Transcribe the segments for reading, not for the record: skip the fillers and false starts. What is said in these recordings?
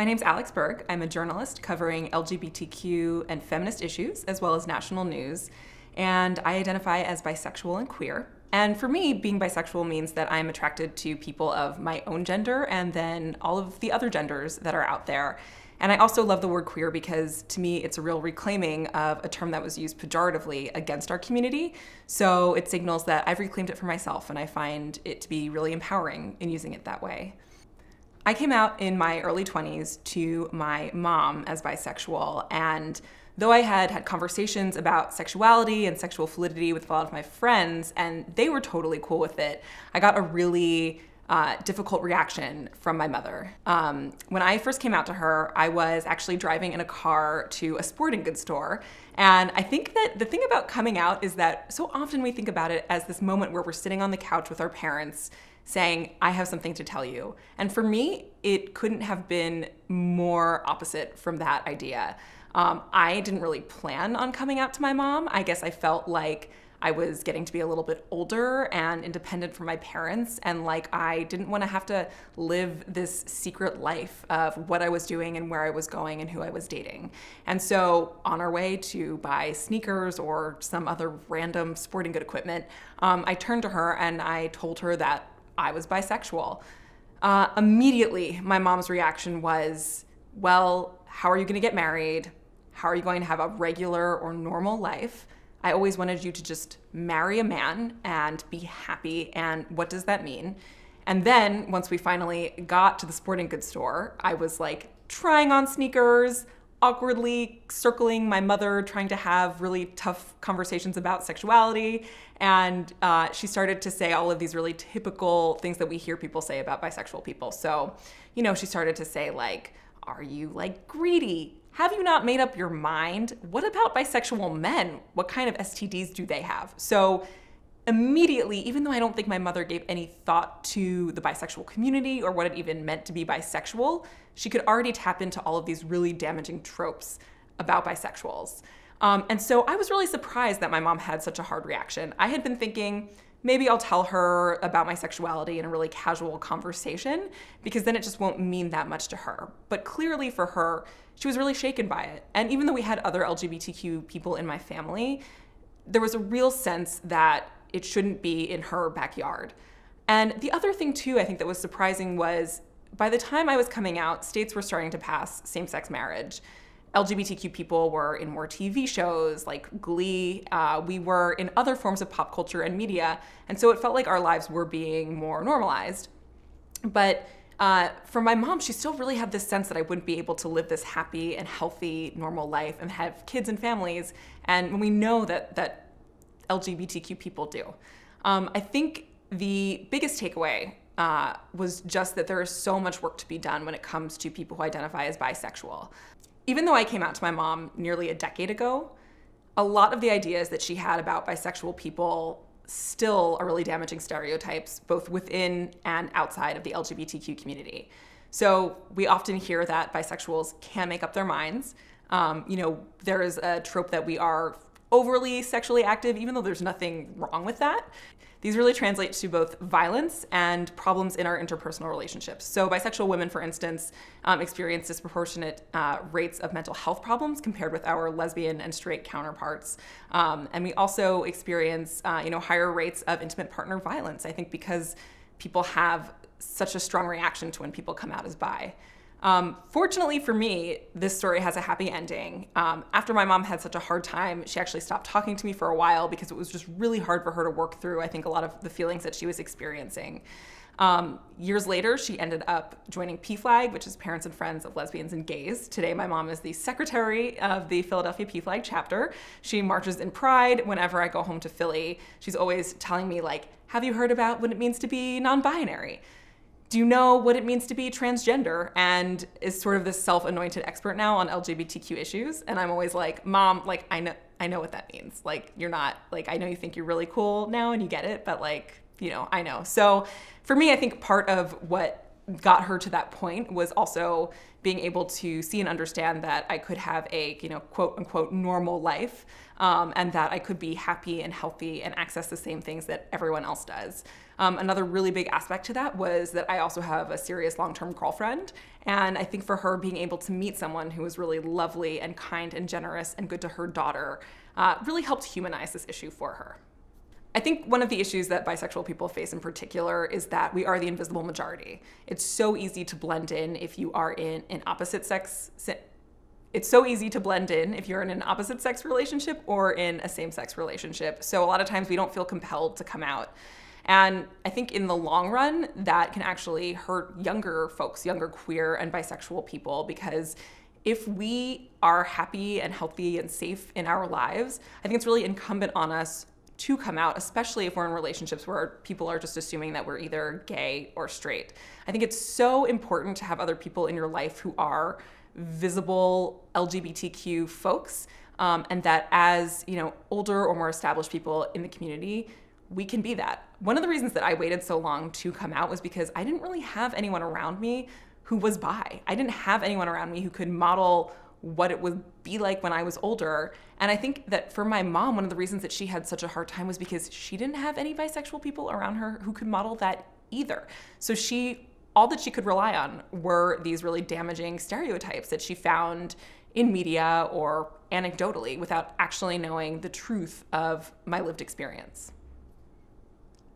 My name's Alex Berg. I'm a journalist covering LGBTQ and feminist issues, as well as national news. And I identify as bisexual and queer. And for me, being bisexual means that I'm attracted to people of my own gender and then all of the other genders that are out there. And I also love the word queer because to me, it's a real reclaiming of a term that was used pejoratively against our community. So it signals that I've reclaimed it for myself, and I find it to be really empowering in using it that way. I came out in my early 20s to my mom as bisexual, and though I had conversations about sexuality and sexual fluidity with a lot of my friends, and they were totally cool with it, I got a really difficult reaction from my mother. When I first came out to her, I was actually driving in a car to a sporting goods store. And I think that the thing about coming out is that so often we think about it as this moment where we're sitting on the couch with our parents saying, I have something to tell you. And for me, it couldn't have been more opposite from that idea. I didn't really plan on coming out to my mom. I guess I felt like I was getting to be a little bit older and independent from my parents, and like I didn't want to have to live this secret life of what I was doing and where I was going and who I was dating. And so on our way to buy sneakers or some other random sporting good equipment, I turned to her and I told her that I was bisexual. Immediately, my mom's reaction was, well, how are you going to get married? How are you going to have a regular or normal life? I always wanted you to just marry a man and be happy, and what does that mean? And then once we finally got to the sporting goods store, I was like trying on sneakers, awkwardly circling my mother, trying to have really tough conversations about sexuality. And she started to say all of these really typical things that we hear people say about bisexual people. So, she started to say like, are you like greedy? Have you not made up your mind? What about bisexual men? What kind of STDs do they have? So immediately, even though I don't think my mother gave any thought to the bisexual community or what it even meant to be bisexual, she could already tap into all of these really damaging tropes about bisexuals. And so I was really surprised that my mom had such a hard reaction. I had been thinking, maybe I'll tell her about my sexuality in a really casual conversation because then it just won't mean that much to her. But clearly for her, she was really shaken by it. And even though we had other LGBTQ people in my family, there was a real sense that it shouldn't be in her backyard. And the other thing too, I think that was surprising was by the time I was coming out, states were starting to pass same-sex marriage. LGBTQ people were in more TV shows like Glee. We were in other forms of pop culture and media. And so it felt like our lives were being more normalized. But for my mom, she still really had this sense that I wouldn't be able to live this happy and healthy, normal life and have kids and families. And we know that LGBTQ people do. I think the biggest takeaway was just that there is so much work to be done when it comes to people who identify as bisexual. Even though I came out to my mom nearly a decade ago, a lot of the ideas that she had about bisexual people still are really damaging stereotypes, both within and outside of the LGBTQ community. So we often hear that bisexuals can make up their minds. There is a trope that we are overly sexually active, even though there's nothing wrong with that. These really translate to both violence and problems in our interpersonal relationships. So bisexual women, for instance, experience disproportionate rates of mental health problems compared with our lesbian and straight counterparts. And we also experience higher rates of intimate partner violence, I think because people have such a strong reaction to when people come out as bi. Fortunately for me, this story has a happy ending. After my mom had such a hard time, she actually stopped talking to me for a while because it was just really hard for her to work through, I think, a lot of the feelings that she was experiencing. Years later, she ended up joining PFLAG, which is Parents and Friends of Lesbians and Gays. Today, my mom is the secretary of the Philadelphia PFLAG chapter. She marches in Pride whenever I go home to Philly. She's always telling me, like, have you heard about what it means to be non-binary? Do you know what it means to be transgender? And is sort of this self-anointed expert now on LGBTQ issues. And I'm always like, Mom, like, I know what that means. Like, you're not, like, I know you think you're really cool now and you get it, but like, I know. So for me, I think part of what got her to that point was also being able to see and understand that I could have a, quote unquote, normal life, and that I could be happy and healthy and access the same things that everyone else does. Another really big aspect to that was that I also have a serious long-term girlfriend. And I think for her, being able to meet someone who was really lovely and kind and generous and good to her daughter really helped humanize this issue for her. I think one of the issues that bisexual people face in particular is that we are the invisible majority. It's so easy to blend in if you are in an opposite sex. It's so easy to blend in if you're in an opposite sex relationship or in a same-sex relationship. So a lot of times we don't feel compelled to come out. And I think in the long run, that can actually hurt younger folks, younger queer and bisexual people, because if we are happy and healthy and safe in our lives, I think it's really incumbent on us to come out, especially if we're in relationships where people are just assuming that we're either gay or straight. I think it's so important to have other people in your life who are visible LGBTQ folks, and that as older or more established people in the community, we can be that. One of the reasons that I waited so long to come out was because I didn't really have anyone around me who was bi. I didn't have anyone around me who could model what it would be like when I was older. And I think that for my mom, one of the reasons that she had such a hard time was because she didn't have any bisexual people around her who could model that either. So all that she could rely on were these really damaging stereotypes that she found in media or anecdotally without actually knowing the truth of my lived experience.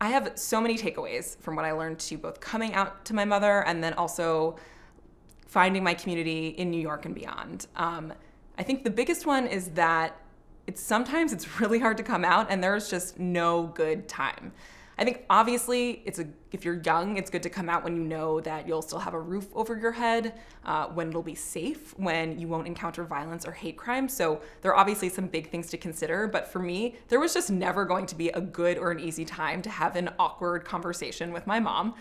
I have so many takeaways from what I learned to both coming out to my mother and then also finding my community in New York and beyond. I think the biggest one is that sometimes it's really hard to come out and there's just no good time. I think obviously if you're young, it's good to come out when you know that you'll still have a roof over your head, when it'll be safe, when you won't encounter violence or hate crime. So there are obviously some big things to consider, but for me, there was just never going to be a good or an easy time to have an awkward conversation with my mom.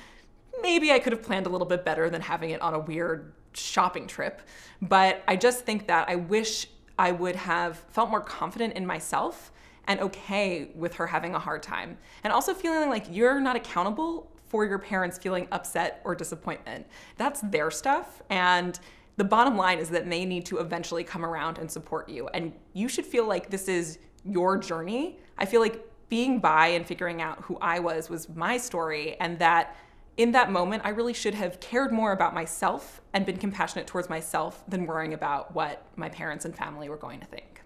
Maybe I could have planned a little bit better than having it on a weird shopping trip, but I just think that I wish I would have felt more confident in myself and okay with her having a hard time. And also feeling like you're not accountable for your parents feeling upset or disappointment. That's their stuff. And the bottom line is that they need to eventually come around and support you. And you should feel like this is your journey. I feel like being bi and figuring out who I was my story. And that in that moment, I really should have cared more about myself and been compassionate towards myself than worrying about what my parents and family were going to think.